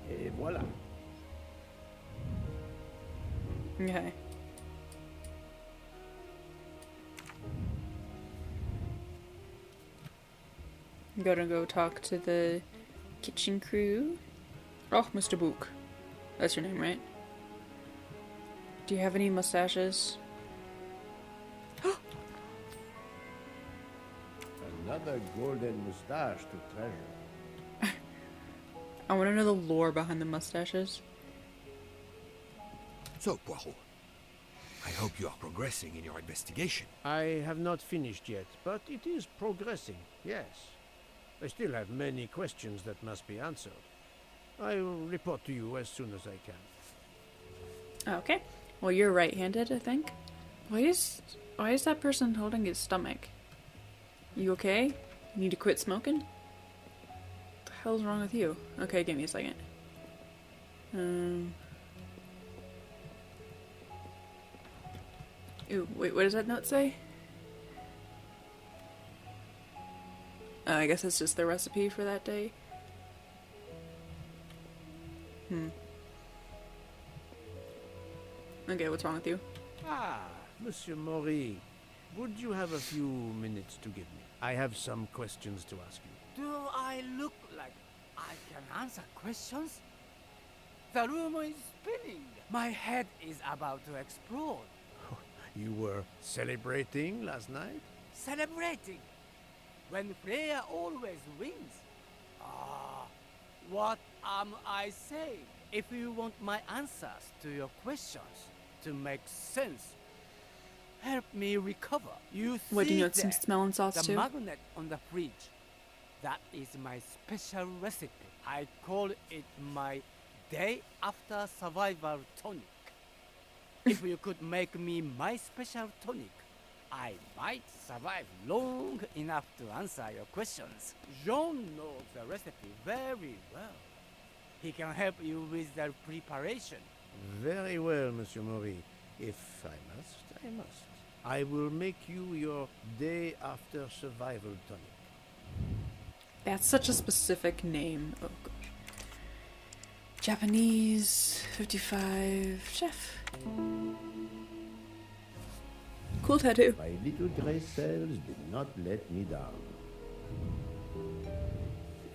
Speaker 11: Et voilà.
Speaker 1: Okay. I'm gonna go talk to the kitchen crew. Oh, Mr. Book. That's your name, right? Do you have any mustaches?
Speaker 10: Another golden mustache to treasure.
Speaker 1: I want to know the lore behind the mustaches.
Speaker 9: So, Poirot, I hope you are progressing in your investigation.
Speaker 11: I have not finished yet, but it is progressing, yes. I still have many questions that must be answered. I will report to you as soon as I can.
Speaker 1: Okay. Well, you're right-handed, I think. Why is that person holding his stomach? You okay? You need to quit smoking? What the hell's wrong with you? Okay, give me a second. Ooh, wait, what does that note say? I guess it's just the recipe for that day. Okay, what's wrong with you?
Speaker 11: Ah, Monsieur Maury. Would you have a few minutes to give me? I have some questions to ask you.
Speaker 17: Do I look like I can answer questions? The room is spinning. My head is about to explode.
Speaker 11: You were celebrating last night?
Speaker 17: Celebrating? When player always wins. Ah, what am I saying? If you want my answers to your questions to make sense, help me recover. You see,
Speaker 1: what, do you know, some smelling salts
Speaker 17: the
Speaker 1: too?
Speaker 17: magnet on the fridge. That is my special recipe. I call it my day after survival tonic. If you could make me my special tonic, I might survive long enough to answer your questions. Jean knows the recipe very well. He can help you with the preparation.
Speaker 11: Very well, Monsieur Maury. If I must, I must. I will make you your day after survival tonic.
Speaker 1: That's such a specific name. Oh gosh. Japanese 55 chef. Cool tattoo.
Speaker 10: My little gray cells did not let me down.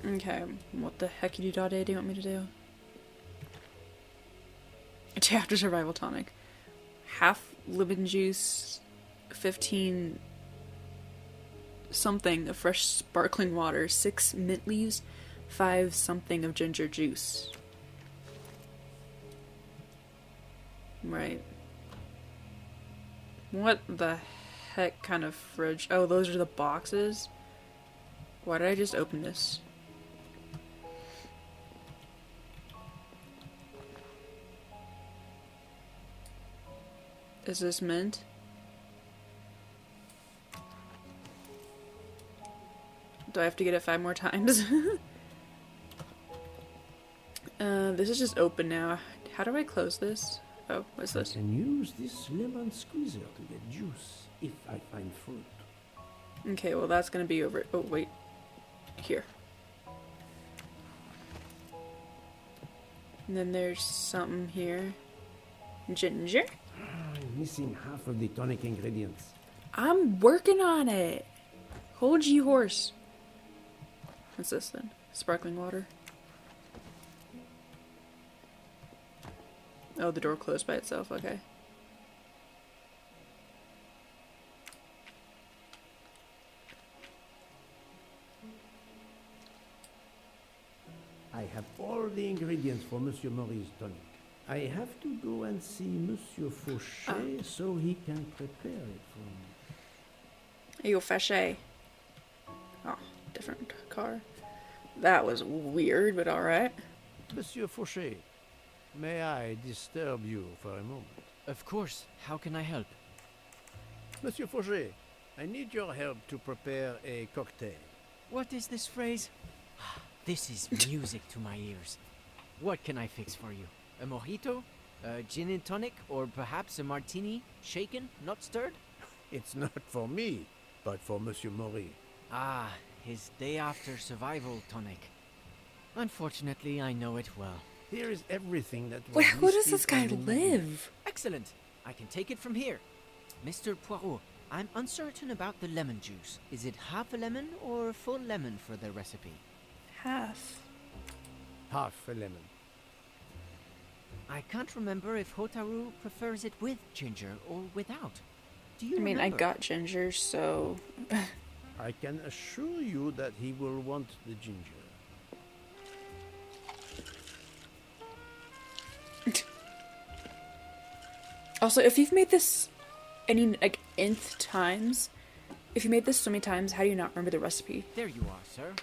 Speaker 1: Okay, what the heckity do you want me to do? A day after survival tonic. Half lemon juice, 15 something of fresh sparkling water, 6 mint leaves, 5 something of ginger juice. Right. What the heck kind of fridge? Oh, those are the boxes? Why did I just open this? Is this mint? Do I have to get it 5 more times? This is just open now. How do I close this? Oh, what's this?
Speaker 11: I can use this lemon squeezer to get juice if I find fruit.
Speaker 1: Okay, well that's gonna be over. Oh, wait. Here. And then there's something here. Ginger?
Speaker 11: I'm missing half of the tonic ingredients.
Speaker 1: I'm working on it. Hold ye horse. What's this then? Sparkling water. Oh, the door closed by itself. Okay.
Speaker 11: I have all the ingredients for Monsieur Maurice's tonic. I have to go and see Monsieur Fauché so he can prepare it for me.
Speaker 1: Yo, Fauché. Oh, different car. That was weird, but alright.
Speaker 11: Monsieur Fauché, may I disturb you for a moment?
Speaker 16: Of course. How can I help?
Speaker 11: Monsieur Fauché, I need your help to prepare a cocktail.
Speaker 16: What is this phrase? This is music to my ears. What can I fix for you? A mojito? A gin and tonic? Or perhaps a martini? Shaken, not stirred?
Speaker 11: It's not for me, but for Monsieur Maurice.
Speaker 16: Ah, his day after survival tonic. Unfortunately, I know it well.
Speaker 11: Here is everything that
Speaker 1: Wait, where does this guy live?
Speaker 16: Excellent. I can take it from here. Mr. Poirot, I'm uncertain about the lemon juice. Is it half a lemon or full lemon for the recipe?
Speaker 1: Half.
Speaker 11: Half a lemon.
Speaker 16: I can't remember if Hotaru prefers it with ginger or without. Do you
Speaker 1: I
Speaker 16: remember?
Speaker 1: got ginger, so...
Speaker 11: I can assure you that he will want the ginger.
Speaker 1: Also, if you've made this any, like, nth times, if you made this so many times, how do you not remember the recipe?
Speaker 16: There you are, sir.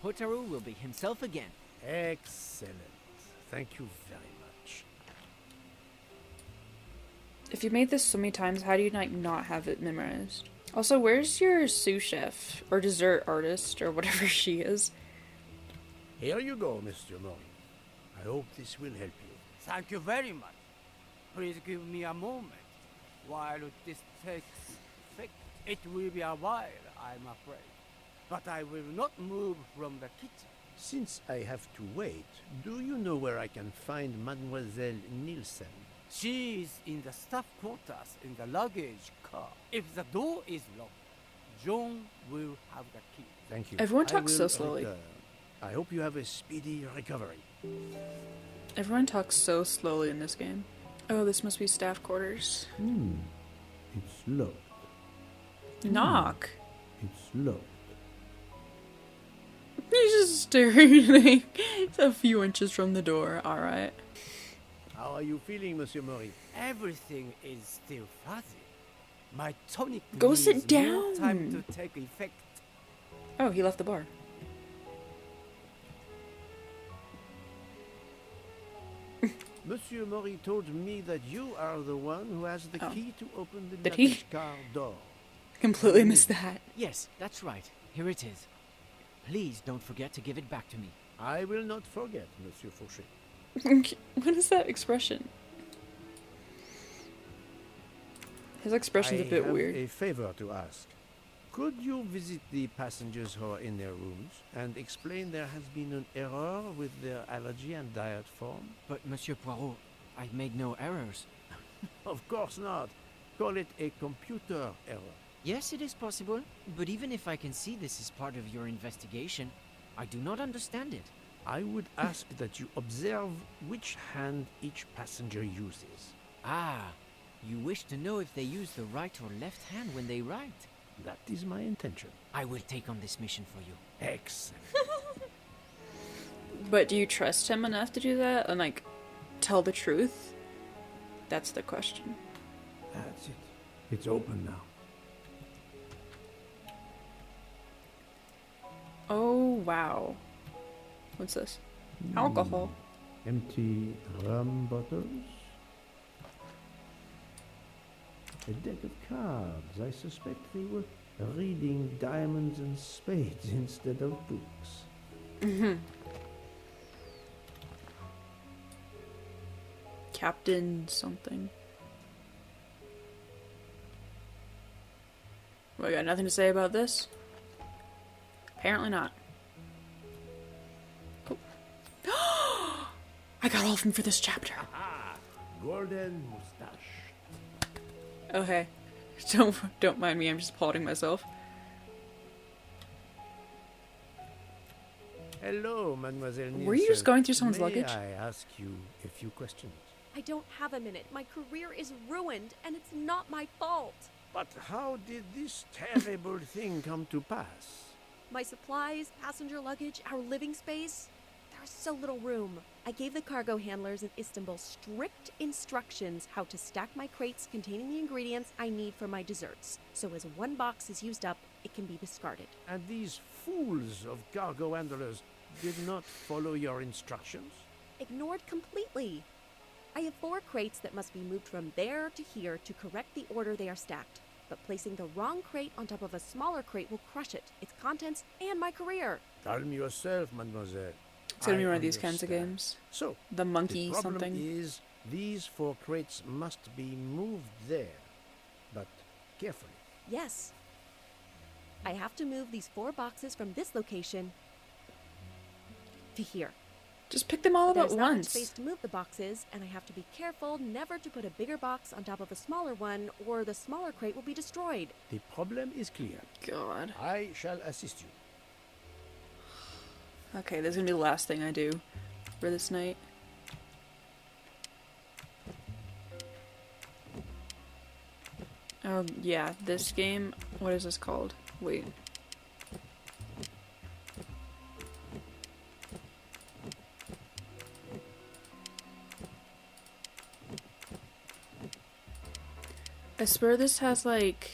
Speaker 16: Hotaru will be himself again.
Speaker 11: Excellent. Thank you very much.
Speaker 1: If you made this so many times, how do you, like, not have it memorized? Also, where's your sous chef, or dessert artist, or whatever she is?
Speaker 11: Here you go, Mr. Maurice. I hope this will help you.
Speaker 17: Thank you very much. Please give me a moment while this takes effect. It will be a while, I'm afraid. But I will not move from the kitchen.
Speaker 11: Since I have to wait, do you know where I can find Mademoiselle Nielsen?
Speaker 17: She is in the staff quarters in the luggage car. If the door is locked, John will have the key.
Speaker 11: Thank you.
Speaker 1: Everyone talks so slowly.
Speaker 11: I hope you have a speedy recovery.
Speaker 1: Everyone talks so slowly in this game. Oh, this must be staff quarters.
Speaker 11: It's locked.
Speaker 1: Knock.
Speaker 11: It's locked.
Speaker 1: He's just staring a few inches from the door. Alright.
Speaker 11: How are you feeling, Monsieur Maurice?
Speaker 17: Everything is still fuzzy. My tonic
Speaker 1: Go
Speaker 17: needs
Speaker 1: sit
Speaker 17: more
Speaker 1: down.
Speaker 17: time to take effect.
Speaker 1: Oh, he left the bar.
Speaker 11: Monsieur Maurice told me that you are the one who has the key to open the
Speaker 1: Did he?
Speaker 11: luggage car door.
Speaker 1: Completely missed that.
Speaker 16: Yes, that's right. Here it is. Please don't forget to give it back to me.
Speaker 11: I will not forget, Monsieur Fauché.
Speaker 1: What is that expression? His expression's a bit weird.
Speaker 11: I have a favor to ask. Could you visit the passengers who are in their rooms and explain there has been an error with their allergy and diet form?
Speaker 16: But, Monsieur Poirot, I made no errors.
Speaker 11: Of course not. Call it a computer error.
Speaker 16: Yes, it is possible, but even if I can see this is part of your investigation, I do not understand it.
Speaker 11: I would ask that you observe which hand each passenger uses.
Speaker 16: Ah, you wish to know if they use the right or left hand when they write?
Speaker 11: That is my intention.
Speaker 16: I will take on this mission for you.
Speaker 11: Excellent.
Speaker 1: But do you trust him enough to do that and, like, tell the truth? That's the question.
Speaker 11: That's it. It's open now.
Speaker 1: wow. What's this? Alcohol.
Speaker 11: Empty rum bottles. A deck of cards. I suspect they were reading diamonds and spades instead of books.
Speaker 1: Mm-hmm. Captain something. Well, I got nothing to say about this? Apparently not. Cool. I got all of them for this chapter.
Speaker 11: Golden mustache.
Speaker 1: Oh, hey. Don't mind me, I'm just applauding myself.
Speaker 11: Hello, Mademoiselle Nielsen.
Speaker 1: Were you just going through someone's
Speaker 11: May
Speaker 1: luggage?
Speaker 11: I ask you a few questions?
Speaker 5: I don't have a minute. My career is ruined, and it's not my fault.
Speaker 11: But how did this terrible thing come to pass?
Speaker 5: My supplies, passenger luggage, our living space. There's so little room. I gave the cargo handlers in Istanbul strict instructions how to stack my crates containing the ingredients I need for my desserts. So as one box is used up, it can be discarded.
Speaker 11: And these fools of cargo handlers did not follow your instructions?
Speaker 5: Ignored completely. I have 4 crates that must be moved from there to here to correct the order they are stacked. But placing the wrong crate on top of a smaller crate will crush it, its contents, and my career.
Speaker 11: Calm yourself, mademoiselle.
Speaker 1: It's gonna be
Speaker 11: I
Speaker 1: one of these kinds of
Speaker 11: understand.
Speaker 1: games.
Speaker 11: So,
Speaker 1: the monkey
Speaker 11: the problem
Speaker 1: something.
Speaker 11: is these 4 crates must be moved there, but carefully.
Speaker 5: Yes. I have to move these 4 boxes from this location to here.
Speaker 1: Just pick them all up
Speaker 5: There's
Speaker 1: at
Speaker 5: not much
Speaker 1: once.
Speaker 5: space to move the boxes, and I have to be careful never to put a bigger box on top of a smaller one, or the smaller crate will be destroyed.
Speaker 11: The problem is clear.
Speaker 1: God.
Speaker 11: I shall assist you.
Speaker 1: Okay, this is gonna be the last thing I do for this night. Oh, yeah, this game. What is this called? Wait. I swear this has like.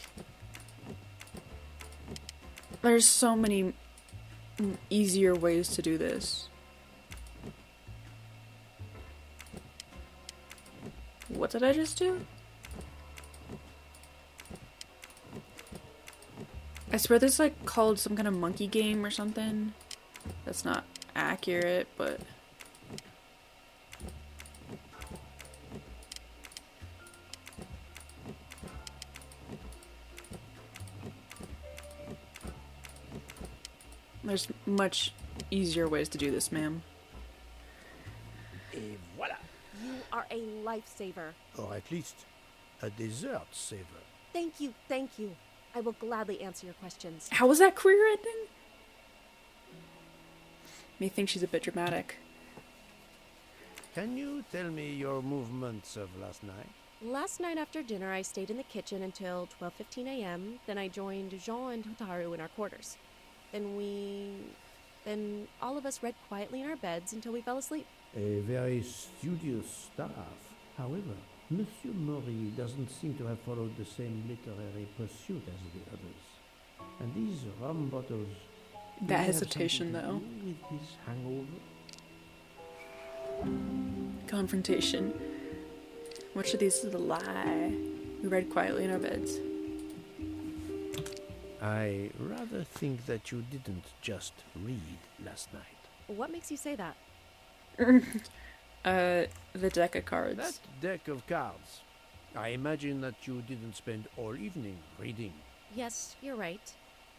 Speaker 1: There's so many easier ways to do this. What did I just do? I swear this is like called some kind of monkey game or something. That's not accurate, but there's much easier ways to do this, ma'am.
Speaker 11: Et voilà.
Speaker 5: You are a lifesaver.
Speaker 11: Or at least a dessert saver.
Speaker 5: Thank you, thank you. I will gladly answer your questions.
Speaker 1: How was that career ending? May think she's a bit dramatic.
Speaker 11: Can you tell me your movements of last night?
Speaker 5: Last night after dinner, I stayed in the kitchen until 12:15 a.m. Then I joined Jean and Hotaru in our quarters. Then all of us read quietly in our beds until we fell asleep.
Speaker 11: A very studious staff. However, Monsieur Maury doesn't seem to have followed the same literary pursuit as the others. And these rum bottles... do they
Speaker 1: That
Speaker 11: have
Speaker 1: hesitation,
Speaker 11: something to
Speaker 1: though.
Speaker 11: do with his hangover?
Speaker 1: Confrontation. Which of these is a lie? We read quietly in our beds.
Speaker 11: I rather think that you didn't just read last night.
Speaker 5: What makes you say that?
Speaker 1: The deck of cards.
Speaker 11: That deck of cards. I imagine that you didn't spend all evening reading.
Speaker 5: Yes, you're right.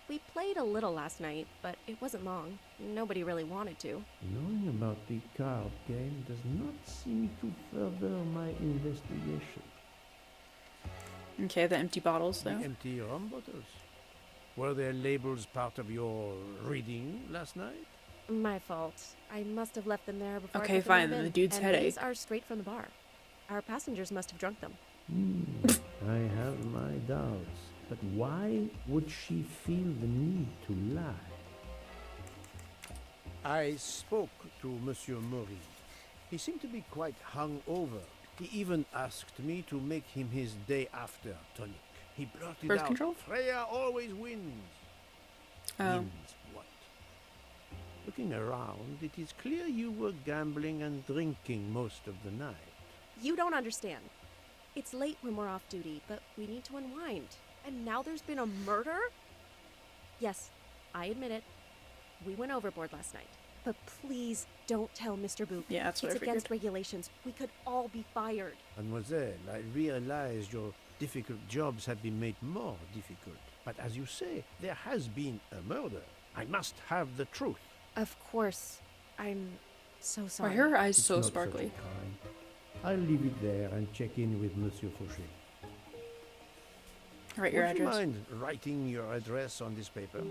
Speaker 5: We played a little last night, but it wasn't long. Nobody really wanted to.
Speaker 11: Knowing about the card game does not seem to further my investigation.
Speaker 1: Okay, the empty bottles, though.
Speaker 11: The empty rum bottles. Were their labels part of your reading last night?
Speaker 5: My fault. I must have left them there before.
Speaker 1: Okay,
Speaker 5: I put them
Speaker 1: fine,
Speaker 5: in
Speaker 1: then
Speaker 5: bin.
Speaker 1: the dude's
Speaker 5: and
Speaker 1: headache.
Speaker 5: These are straight from the bar. Our passengers must have drunk them.
Speaker 11: I have my doubts. But why would she feel the need to lie? I spoke to Monsieur Maury. He seemed to be quite hungover. He even asked me to make him his day after tonic. He blurted
Speaker 1: Birth
Speaker 11: out,
Speaker 1: control?
Speaker 11: Freya always wins.
Speaker 1: Oh.
Speaker 11: Wins what? Looking around, it is clear you were gambling and drinking most of the night.
Speaker 5: You don't understand. It's late when we're off duty, but we need to unwind. And now there's been a murder? Yes, I admit it. We went overboard last night. But please don't tell Mr. Boop.
Speaker 1: Yeah, that's what
Speaker 5: it's
Speaker 1: I figured.
Speaker 5: against regulations. We could all be fired.
Speaker 11: Mademoiselle, I realize your difficult jobs have been made more difficult. But as you say, there has been a murder. I must have the truth.
Speaker 5: Of course. I'm so
Speaker 1: Why
Speaker 5: sorry.
Speaker 1: are her eyes
Speaker 11: It's
Speaker 1: so
Speaker 11: not
Speaker 1: sparkly?
Speaker 11: such a crime. I'll leave it there and check in with Monsieur Fauché.
Speaker 1: Write your
Speaker 11: Would you
Speaker 1: address.
Speaker 11: mind writing your address on this paper?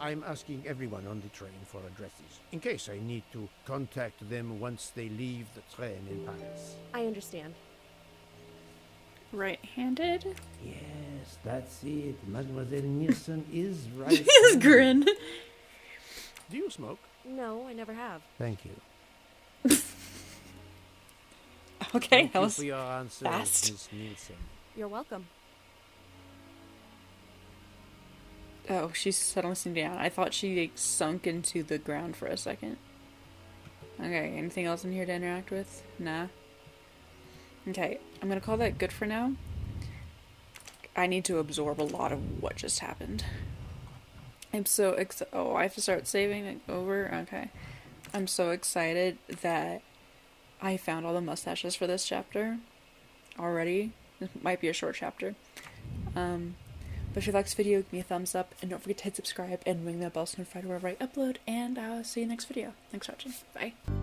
Speaker 11: I'm asking everyone on the train for addresses, in case I need to contact them once they leave the train in Paris.
Speaker 5: I understand.
Speaker 1: Right-handed?
Speaker 11: Yes, that's it. Mademoiselle Nielsen is right.
Speaker 1: His grin.
Speaker 11: Do you smoke?
Speaker 5: No, I never have.
Speaker 11: Thank you.
Speaker 1: Okay,
Speaker 11: Thank
Speaker 1: that
Speaker 11: you
Speaker 1: was
Speaker 11: for your answer,
Speaker 1: fast.
Speaker 11: Miss Nielsen.
Speaker 5: You're welcome.
Speaker 1: Oh, she's suddenly sitting down. I thought she like, sunk into the ground for a second. Okay, anything else in here to interact with? Nah. Okay, I'm gonna call that good for now. I need to absorb a lot of what just happened. I'm so oh, I have to start saving it over? Okay. I'm so excited that I found all the mustaches for this chapter already. It might be a short chapter. But if you like this video, give me a thumbs up, and don't forget to hit subscribe and ring that bell so notified wherever I upload, and I'll see you next video. Thanks for watching. Bye.